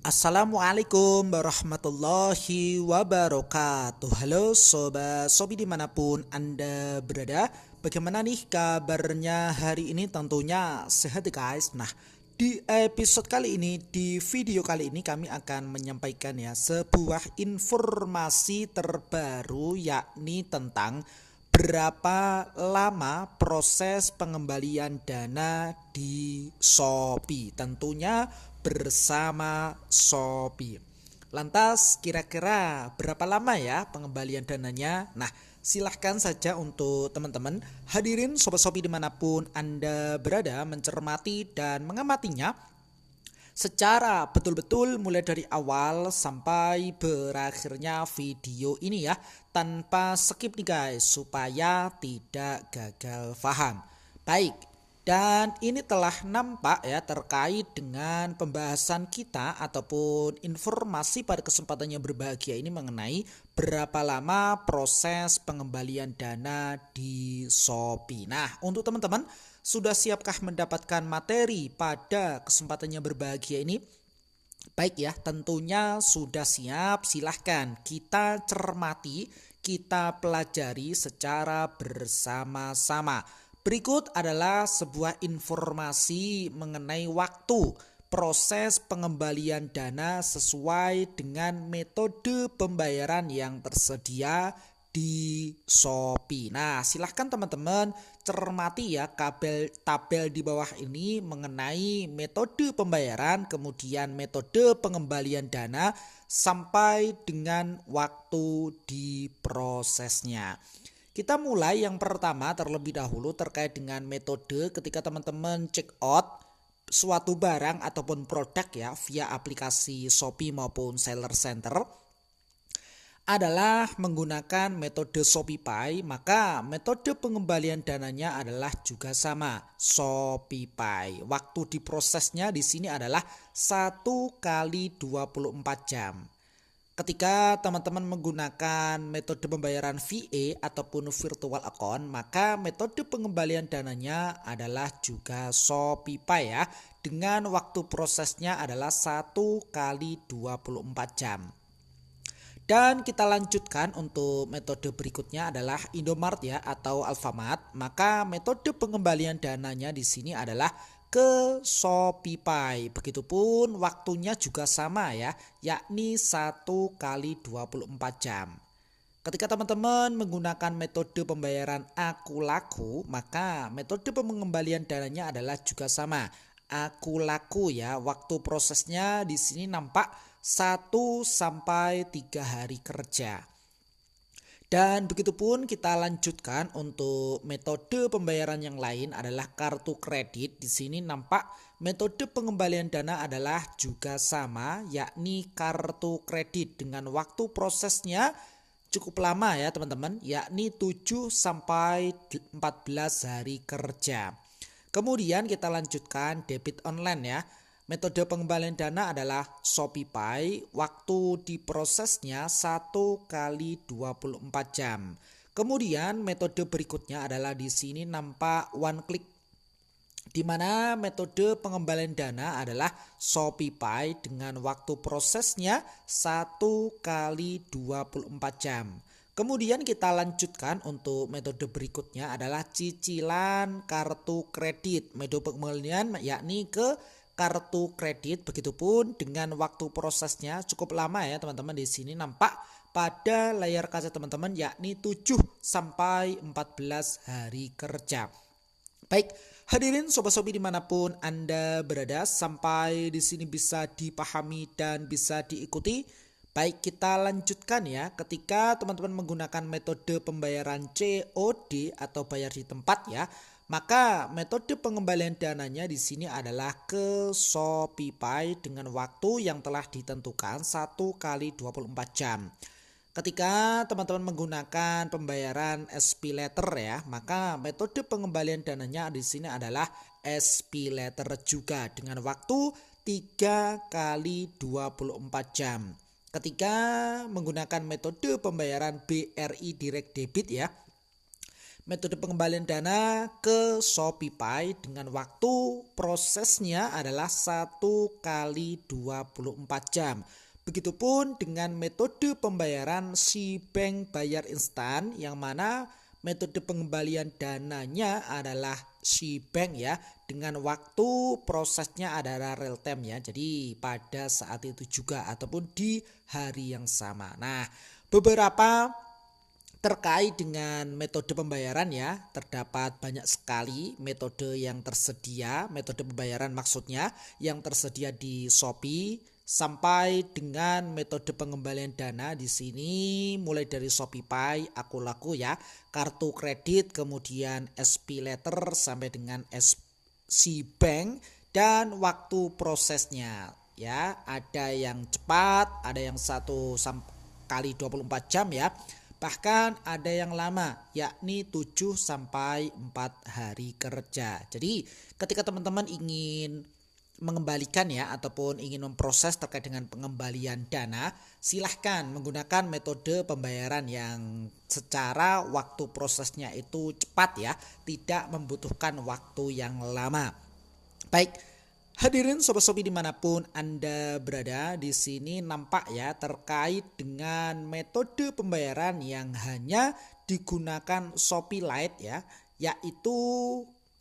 Assalamualaikum warahmatullahi wabarakatuh. Halo sobat sobi dimanapun Anda berada. Bagaimana nih kabarnya hari ini? Tentunya sehat ya guys. Nah, di episode kali ini, di video kali ini kami akan menyampaikan ya sebuah informasi terbaru, yakni tentang berapa lama proses pengembalian dana di Shopee, tentunya bersama Shopee. Lantas kira-kira berapa lama ya pengembalian dananya? Nah, silahkan saja untuk teman-teman hadirin sobat Shopee dimanapun Anda berada mencermati dan mengamatinya secara betul-betul mulai dari awal sampai berakhirnya video ini ya, tanpa skip nih guys, supaya tidak gagal paham. Baik, dan ini telah nampak ya terkait dengan pembahasan kita ataupun informasi pada kesempatan yang berbahagia ini mengenai berapa lama proses pengembalian dana di Shopee. Nah, untuk teman-teman sudah siapkah mendapatkan materi pada kesempatan yang berbahagia ini? Baik ya, tentunya sudah siap. Silahkan kita cermati, kita pelajari secara bersama-sama. Berikut adalah sebuah informasi mengenai waktu proses pengembalian dana sesuai dengan metode pembayaran yang tersedia di Shopee. Nah, silahkan teman-teman cermati ya tabel di bawah ini mengenai metode pembayaran, kemudian metode pengembalian dana sampai dengan waktu di prosesnya. Kita mulai yang pertama terlebih dahulu terkait dengan metode ketika teman-teman check out suatu barang ataupun produk ya via aplikasi Shopee maupun Seller Center adalah menggunakan metode ShopeePay, maka metode pengembalian dananya adalah juga sama, ShopeePay. Waktu diprosesnya di sini adalah 1 kali 24 jam. Ketika teman-teman menggunakan metode pembayaran VA ataupun virtual account, maka metode pengembalian dananya adalah juga ShopeePay ya, dengan waktu prosesnya adalah 1 kali 24 jam. Dan kita lanjutkan untuk metode berikutnya adalah Indomart ya atau Alfamart. Maka metode pengembalian dananya di sini adalah ke ShopeePay. Begitupun waktunya juga sama ya, yakni 1 kali 24 jam. Ketika teman-teman menggunakan metode pembayaran Aku Laku, maka metode pengembalian dananya adalah juga sama, Aku Laku ya. Waktu prosesnya di sini nampak 1 sampai 3 hari kerja. Dan begitupun kita lanjutkan untuk metode pembayaran yang lain adalah kartu kredit. Di sini nampak metode pengembalian dana adalah juga sama, yakni kartu kredit dengan waktu prosesnya cukup lama ya teman-teman, yakni 7 sampai 14 hari kerja. Kemudian kita lanjutkan debit online ya. Metode pengembalian dana adalah ShopeePay, waktu diprosesnya 1 kali 24 jam. Kemudian metode berikutnya adalah di sini nampak one click, di mana metode pengembalian dana adalah ShopeePay dengan waktu prosesnya 1 kali 24 jam. Kemudian kita lanjutkan untuk metode berikutnya adalah cicilan kartu kredit. Metode pengembalian yakni ke kartu kredit, begitupun dengan waktu prosesnya cukup lama ya teman-teman. Di sini nampak pada layar kaca teman-teman yakni 7 sampai 14 hari kerja. Baik, hadirin sobat-sobi dimanapun Anda berada, sampai di sini bisa dipahami dan bisa diikuti. Baik, kita lanjutkan ya. Ketika teman-teman menggunakan metode pembayaran COD atau bayar di tempat ya, maka metode pengembalian dananya di sini adalah ke ShopeePay dengan waktu yang telah ditentukan 1 kali 24 jam. Ketika teman-teman menggunakan pembayaran SPayLater ya, maka metode pengembalian dananya di sini adalah SPayLater juga dengan waktu 3 kali 24 jam. Ketika menggunakan metode pembayaran BRI Direct Debit ya, Metode pengembalian dana ke ShopeePay dengan waktu prosesnya adalah 1 kali 24 jam. Begitupun dengan metode pembayaran SeaBank bayar instan yang mana metode pengembalian dananya adalah SeaBank ya, dengan waktu prosesnya adalah real time ya. Jadi pada saat itu juga ataupun di hari yang sama. Nah, beberapa terkait dengan metode pembayaran ya, terdapat banyak sekali metode yang tersedia, metode pembayaran maksudnya yang tersedia di Shopee sampai dengan metode pengembalian dana di sini mulai dari ShopeePay, Akulaku ya, kartu kredit, kemudian SPayLater sampai dengan SeaBank dan waktu prosesnya ya, ada yang cepat, ada yang 1 kali 24 jam ya. Bahkan ada yang lama, yakni 7 sampai 4 hari kerja. Jadi ketika teman-teman ingin mengembalikan ya ataupun ingin memproses terkait dengan pengembalian dana, silahkan menggunakan metode pembayaran yang secara waktu prosesnya itu cepat ya, tidak membutuhkan waktu yang lama. Baik, hadirin sobat-sobi dimanapun Anda berada, di sini nampak ya terkait dengan metode pembayaran yang hanya digunakan Shopee Lite ya, yaitu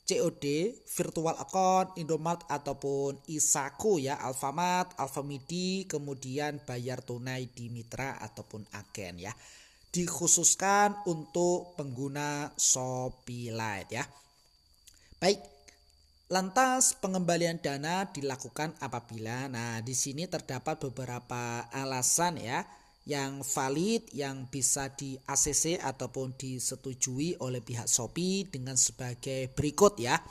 COD, virtual account, Indomart ataupun Isaku ya, Alfamart, Alfamidi, kemudian bayar tunai di mitra ataupun agen ya. Dikhususkan untuk pengguna Shopee Lite ya. Baik, lantas pengembalian dana dilakukan apabila, nah di sini terdapat beberapa alasan ya yang valid yang bisa di ACC ataupun disetujui oleh pihak Shopee dengan sebagai berikut ya.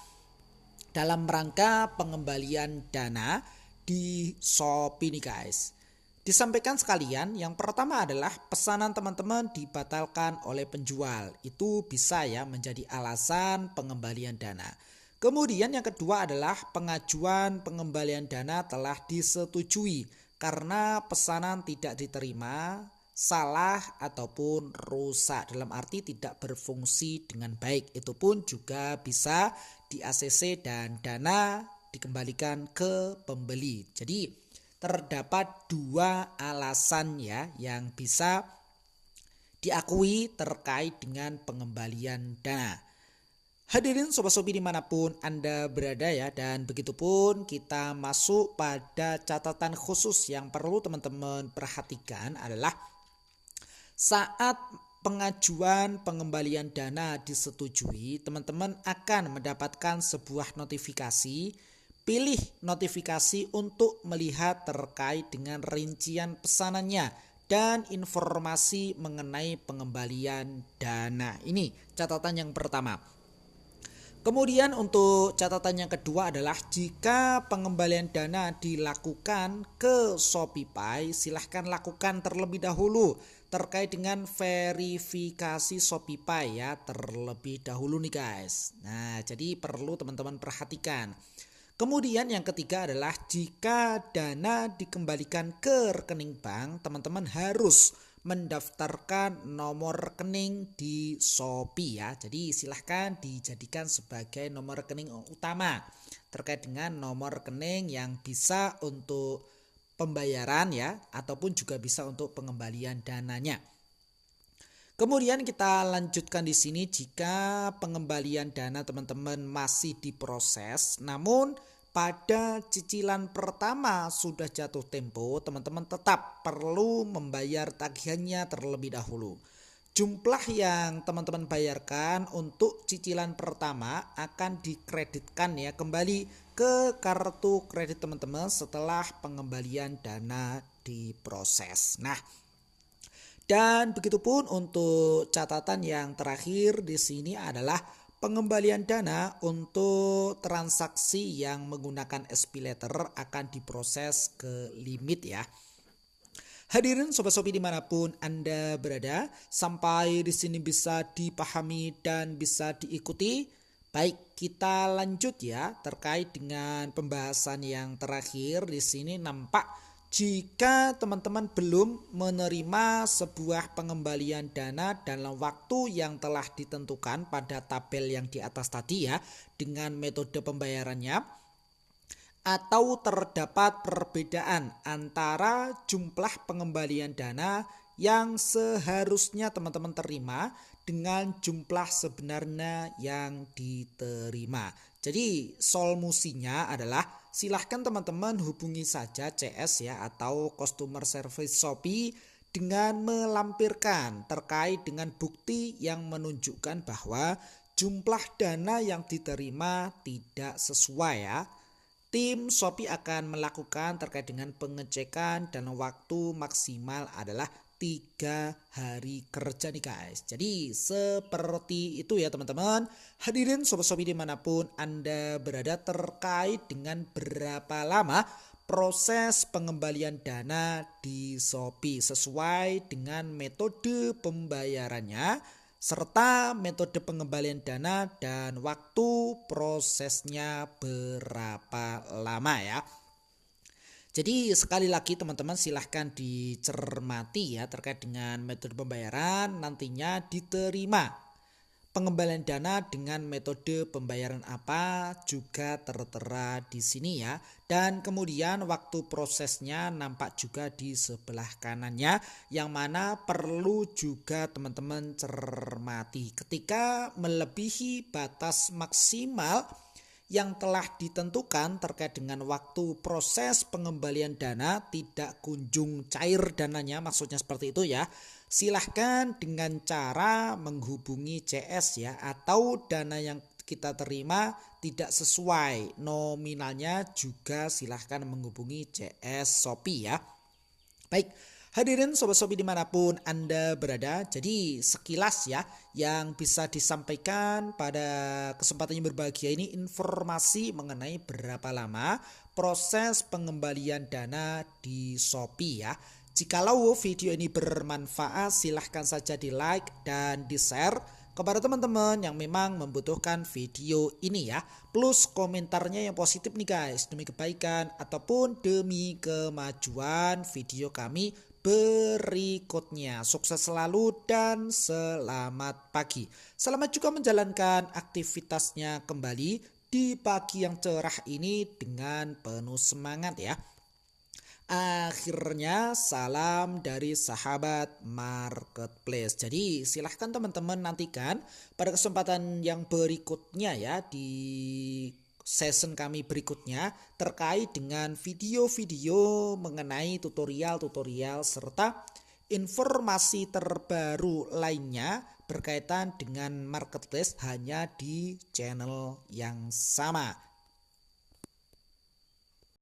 Dalam rangka pengembalian dana di Shopee nih guys, disampaikan sekalian, yang pertama adalah pesanan teman-teman dibatalkan oleh penjual. Itu bisa ya menjadi alasan pengembalian dana. Kemudian yang kedua adalah pengajuan pengembalian dana telah disetujui karena pesanan tidak diterima, salah ataupun rusak, dalam arti tidak berfungsi dengan baik. Itu pun juga bisa di ACC dan dana dikembalikan ke pembeli. Jadi terdapat 2 alasan ya yang bisa diakui terkait dengan pengembalian dana. Hadirin sobat-sobi dimanapun Anda berada ya, dan begitupun kita masuk pada catatan khusus yang perlu teman-teman perhatikan adalah saat pengajuan pengembalian dana disetujui, teman-teman akan mendapatkan sebuah notifikasi. Pilih notifikasi untuk melihat terkait dengan rincian pesanannya dan informasi mengenai pengembalian dana. Ini catatan yang pertama. Kemudian untuk catatan yang kedua adalah jika pengembalian dana dilakukan ke ShopeePay, silahkan lakukan terlebih dahulu terkait dengan verifikasi ShopeePay ya, terlebih dahulu nih guys. Nah, jadi perlu teman-teman perhatikan. Kemudian yang ketiga adalah jika dana dikembalikan ke rekening bank, teman-teman harus mendaftarkan nomor rekening di Shopee ya. Jadi silahkan dijadikan sebagai nomor rekening utama terkait dengan nomor rekening yang bisa untuk pembayaran ya, ataupun juga bisa untuk pengembalian dananya. Kemudian kita lanjutkan di sini, jika pengembalian dana teman-teman masih diproses namun pada cicilan pertama sudah jatuh tempo, teman-teman tetap perlu membayar tagihannya terlebih dahulu. Jumlah yang teman-teman bayarkan untuk cicilan pertama akan dikreditkan ya kembali ke kartu kredit teman-teman setelah pengembalian dana diproses. Nah, dan begitupun untuk catatan yang terakhir di sini adalah pengembalian dana untuk transaksi yang menggunakan SPayLater akan diproses ke limit ya. Hadirin sobat-sobi dimanapun Anda berada, sampai di sini bisa dipahami dan bisa diikuti. Baik, kita lanjut ya terkait dengan pembahasan yang terakhir. Di sini nampak jika teman-teman belum menerima sebuah pengembalian dana dalam waktu yang telah ditentukan pada tabel yang di atas tadi ya, dengan metode pembayarannya, atau terdapat perbedaan antara jumlah pengembalian dana yang seharusnya teman-teman terima dengan jumlah sebenarnya yang diterima. Jadi solusinya adalah silahkan teman-teman hubungi saja CS ya atau Customer Service Shopee dengan melampirkan terkait dengan bukti yang menunjukkan bahwa jumlah dana yang diterima tidak sesuai ya. Tim Shopee akan melakukan terkait dengan pengecekan dalam waktu maksimal adalah 3 hari kerja nih guys. Jadi seperti itu ya teman-teman. Hadirin Sobat Shopee dimanapun Anda berada, terkait dengan berapa lama proses pengembalian dana di Shopee sesuai dengan metode pembayarannya serta metode pengembalian dana dan waktu prosesnya berapa lama ya. Jadi sekali lagi teman-teman silahkan dicermati ya terkait dengan metode pembayaran nantinya diterima. Pengembalian dana dengan metode pembayaran apa juga tertera di sini ya. Dan kemudian waktu prosesnya nampak juga di sebelah kanannya, yang mana perlu juga teman-teman cermati. Ketika melebihi batas maksimal yang telah ditentukan terkait dengan waktu proses pengembalian dana tidak kunjung cair dananya, maksudnya seperti itu ya. Silahkan dengan cara menghubungi CS ya, atau dana yang kita terima tidak sesuai nominalnya juga silahkan menghubungi CS Shopee ya. Baik, hadirin Sobat Shopee dimanapun Anda berada, jadi sekilas ya yang bisa disampaikan pada kesempatan yang berbahagia ini informasi mengenai berapa lama proses pengembalian dana di Shopee ya. Jikalau video ini bermanfaat silahkan saja di like dan di share kepada teman-teman yang memang membutuhkan video ini ya. Plus komentarnya yang positif nih guys, demi kebaikan ataupun demi kemajuan video kami berikutnya. Sukses selalu dan selamat pagi. Selamat juga menjalankan aktivitasnya kembali di pagi yang cerah ini dengan penuh semangat ya. Akhirnya salam dari sahabat marketplace. Jadi silahkan teman-teman nantikan pada kesempatan yang berikutnya ya, di session kami berikutnya terkait dengan video-video mengenai tutorial-tutorial serta informasi terbaru lainnya berkaitan dengan marketplace hanya di channel yang sama.